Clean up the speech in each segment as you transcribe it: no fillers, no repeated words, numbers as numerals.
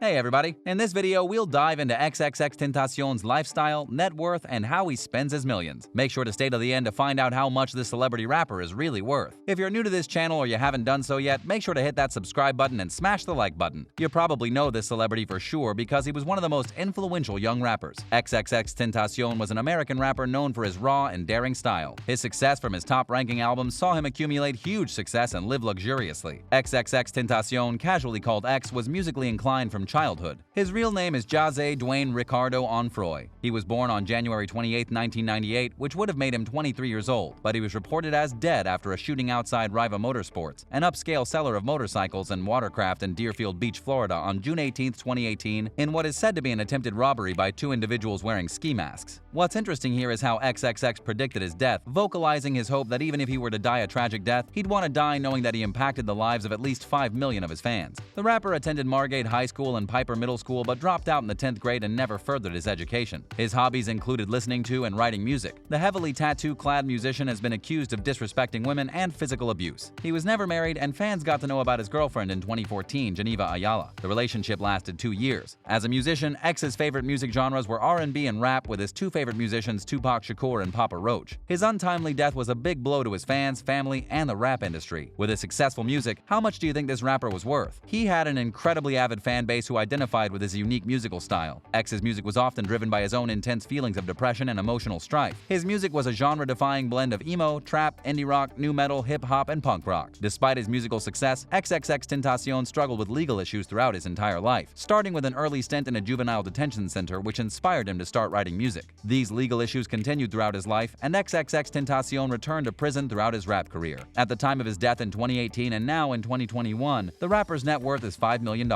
Hey everybody, in this video we'll dive into XXX Tentacion's lifestyle, net worth, and how he spends his millions. Make sure to stay to the end to find out how much this celebrity rapper is really worth. If you're new to this channel or you haven't done so yet, make sure to hit that subscribe button and smash the like button. You probably know this celebrity for sure because he was one of the most influential young rappers. XXX Tentacion was an American rapper known for his raw and daring style. His success from his top-ranking albums saw him accumulate huge success and live luxuriously. XXX Tentacion, casually called X, was musically inclined from childhood. His real name is Jahseh Onfroy. He was born on January 28, 1998, which would have made him 23 years old, but he was reported as dead after a shooting outside Riva Motorsports, an upscale seller of motorcycles and watercraft in Deerfield Beach, Florida, on June 18, 2018, in what is said to be an attempted robbery by two individuals wearing ski masks. What's interesting here is how XXX predicted his death, vocalizing his hope that even if he were to die a tragic death, he'd want to die knowing that he impacted the lives of at least 5 million of his fans. The rapper attended Margate High School and Piper Middle School but dropped out in the 10th grade and never furthered his education. His hobbies included listening to and writing music. The heavily tattoo-clad musician has been accused of disrespecting women and physical abuse. He was never married, and fans got to know about his girlfriend in 2014, Geneva Ayala. The relationship lasted 2 years. As a musician, X's favorite music genres were R&B and rap, with his two favorite musicians Tupac Shakur and Papa Roach. His untimely death was a big blow to his fans, family, and the rap industry. With his successful music, how much do you think this rapper was worth? He had an incredibly avid fan base who identified with his unique musical style. X's music was often driven by his own intense feelings of depression and emotional strife. His music was a genre-defying blend of emo, trap, indie rock, nu metal, hip-hop, and punk rock. Despite his musical success, XXX Tentacion struggled with legal issues throughout his entire life, starting with an early stint in a juvenile detention center which inspired him to start writing music. These legal issues continued throughout his life, and XXX Tentacion returned to prison throughout his rap career. At the time of his death in 2018 and now in 2021, the rapper's net worth is $5 million.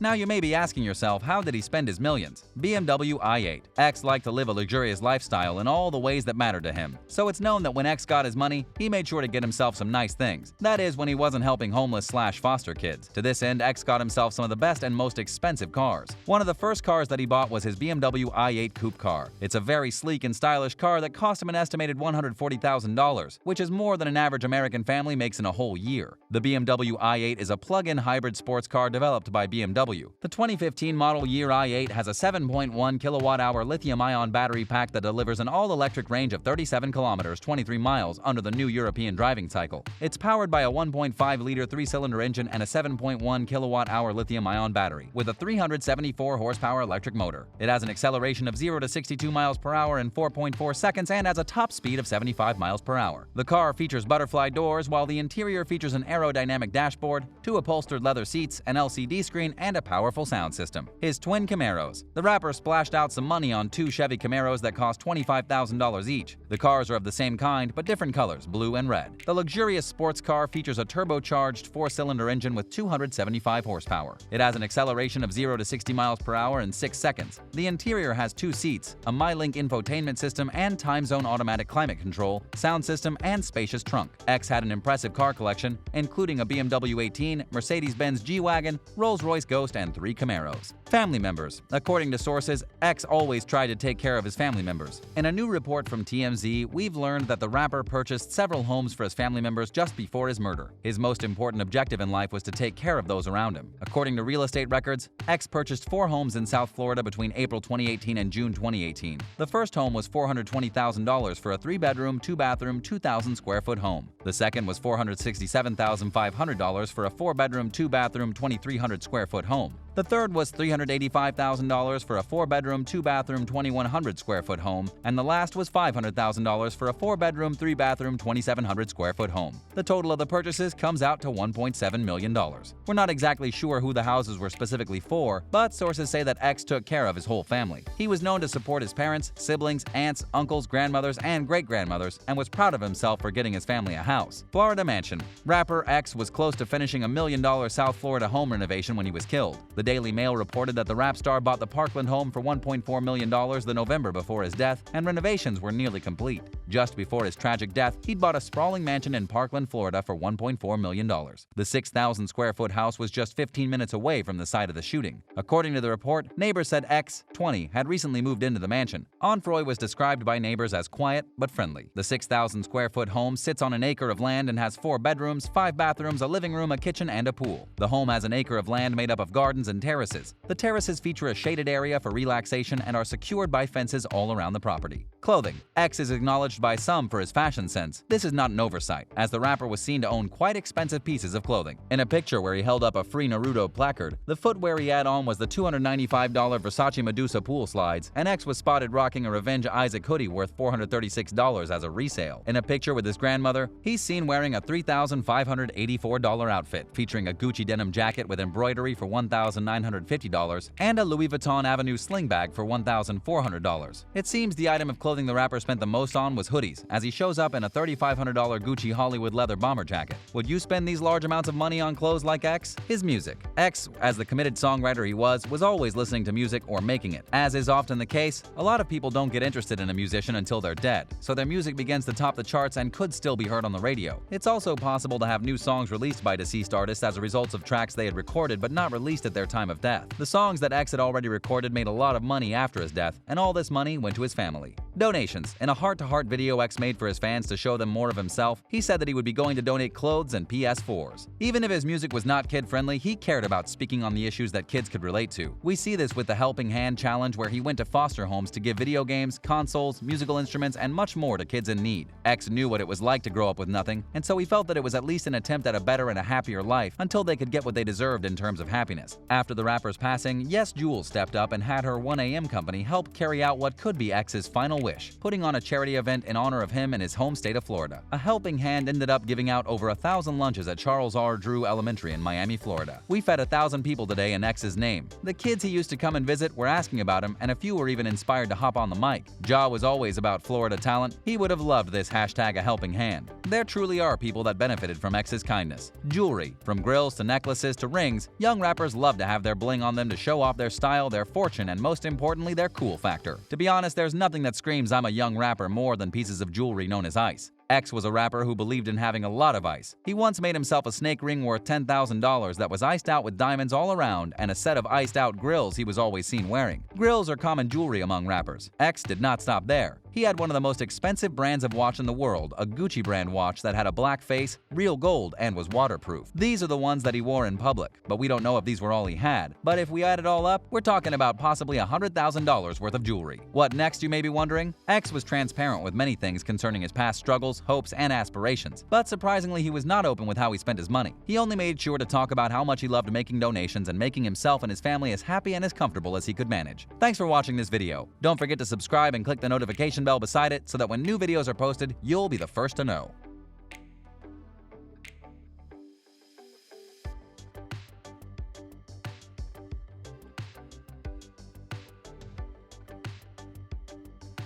Now you may be asking yourself, how did he spend his millions? BMW i8. X liked to live a luxurious lifestyle in all the ways that mattered to him. So it's known that when X got his money, he made sure to get himself some nice things. That is, when he wasn't helping homeless/foster kids. To this end, X got himself some of the best and most expensive cars. One of the first cars that he bought was his BMW i8 coupe car. It's a very sleek and stylish car that cost him an estimated $140,000, which is more than an average American family makes in a whole year. The BMW i8 is a plug-in hybrid sports car developed by BMW. The 2015 model year i8 has a 7.1 kilowatt-hour lithium-ion battery pack that delivers an all-electric range of 37 kilometers, 23 miles under the new European driving cycle. It's powered by a 1.5-liter three-cylinder engine and a 7.1 kilowatt-hour lithium-ion battery with a 374 horsepower electric motor. It has an acceleration of 0 to 62 miles per hour in 4.4 seconds and has a top speed of 75 miles per hour. The car features butterfly doors, while the interior features an aerodynamic dashboard, 2 upholstered leather seats, an LCD screen, and a powerful sound system. His twin Camaros. The rapper splashed out some money on 2 Chevy Camaros that cost $25,000 each. The cars are of the same kind, but different colors, blue and red. The luxurious sports car features a turbocharged 4-cylinder engine with 275 horsepower. It has an acceleration of 0 to 60 miles per hour in 6 seconds. The interior has 2 seats, a MyLink infotainment system, and time zone automatic climate control, sound system, and spacious trunk. X had an impressive car collection, including a BMW 18, Mercedes-Benz G-Wagon, Rolls-Royce Ghost, and 3 Camaros. Family members. According to sources, X always tried to take care of his family members. In a new report from TMZ, we've learned that the rapper purchased several homes for his family members just before his murder. His most important objective in life was to take care of those around him. According to real estate records, X purchased 4 homes in South Florida between April 2018 and June 2018. The first home was $420,000 for a 3-bedroom, 2-bathroom, 2,000-square-foot home. The second was $467,500 for a 4-bedroom, 2-bathroom, 2,300-square-foot home. The third was $385,000 for a 4-bedroom, 2-bathroom, 2,100-square-foot home, and the last was $500,000 for a 4-bedroom, 3-bathroom, 2,700-square-foot home. The total of the purchases comes out to $1.7 million. We're not exactly sure who the houses were specifically for, but sources say that X took care of his whole family. He was known to support his parents, siblings, aunts, uncles, grandmothers, and great-grandmothers, and was proud of himself for getting his family a house. Florida mansion. Rapper X was close to finishing a $1 million South Florida home renovation when he was killed. The Daily Mail reported that the rap star bought the Parkland home for $1.4 million the November before his death, and renovations were nearly complete. Just before his tragic death, he'd bought a sprawling mansion in Parkland, Florida for $1.4 million. The 6,000-square-foot house was just 15 minutes away from the site of the shooting. According to the report, neighbors said X, 20, had recently moved into the mansion. Onfroy was described by neighbors as quiet but friendly. The 6,000-square-foot home sits on an acre of land and has 4 bedrooms, 5 bathrooms, a living room, a kitchen, and a pool. The home has an acre of land made up of gardens and terraces. The terraces feature a shaded area for relaxation and are secured by fences all around the property. Clothing. X is acknowledged by some for his fashion sense. This is not an oversight, as the rapper was seen to own quite expensive pieces of clothing. In a picture where he held up a Free Naruto placard, the footwear he had on was the $295 Versace Medusa pool slides, and X was spotted rocking a Revenge Isaac hoodie worth $436 as a resale. In a picture with his grandmother, he's seen wearing a $3,584 outfit featuring a Gucci denim jacket with embroidery for $1,950 and a Louis Vuitton Avenue sling bag for $1,400. It seems the item of clothing the rapper spent the most on was hoodies, as he shows up in a $3,500 Gucci Hollywood leather bomber jacket. Would you spend these large amounts of money on clothes like X? His music. X, as the committed songwriter he was always listening to music or making it. As is often the case, a lot of people don't get interested in a musician until they're dead, so their music begins to top the charts and could still be heard on the radio. It's also possible to have new songs released by deceased artists as a result of tracks they had recorded but not released at their time of death. The songs that X had already recorded made a lot of money after his death, and all this money went to his family. Donations. In a heart-to-heart video X made for his fans to show them more of himself, he said that he would be going to donate clothes and PS4s. Even if his music was not kid-friendly, he cared about speaking on the issues that kids could relate to. We see this with the Helping Hand Challenge, where he went to foster homes to give video games, consoles, musical instruments, and much more to kids in need. X knew what it was like to grow up with nothing, and so he felt that it was at least an attempt at a better and a happier life until they could get what they deserved in terms of happiness. After the rapper's passing, Yes Jules stepped up and had her 1AM company help carry out what could be X's final wish, putting on a charity event in honor of him in his home state of Florida. A Helping Hand ended up giving out over 1,000 lunches at Charles R. Drew Elementary in Miami, Florida. We fed 1,000 people today in X's name. The kids he used to come and visit were asking about him, and a few were even inspired to hop on the mic. Jah was always about Florida talent. He would have loved this hashtag A Helping Hand. There truly are people that benefited from X's kindness. Jewelry. From grills to necklaces to rings, young rappers love to have their bling on them to show off their style, their fortune, and most importantly, their cool factor. To be honest, there's nothing that screams I'm a young rapper more than pieces of jewelry known as ice. X was a rapper who believed in having a lot of ice. He once made himself a snake ring worth $10,000 that was iced out with diamonds all around and a set of iced out grills he was always seen wearing. Grills are common jewelry among rappers. X did not stop there. He had one of the most expensive brands of watch in the world, a Gucci brand watch that had a black face, real gold, and was waterproof. These are the ones that he wore in public, but we don't know if these were all he had. But if we add it all up, we're talking about possibly $100,000 worth of jewelry. What next, you may be wondering? X was transparent with many things concerning his past struggles, hopes, and aspirations, but surprisingly he was not open with how he spent his money. He only made sure to talk about how much he loved making donations and making himself and his family as happy and as comfortable as he could manage. Thanks for watching this video. Don't forget to subscribe and click the notification bell beside it so that when new videos are posted, you'll be the first to know.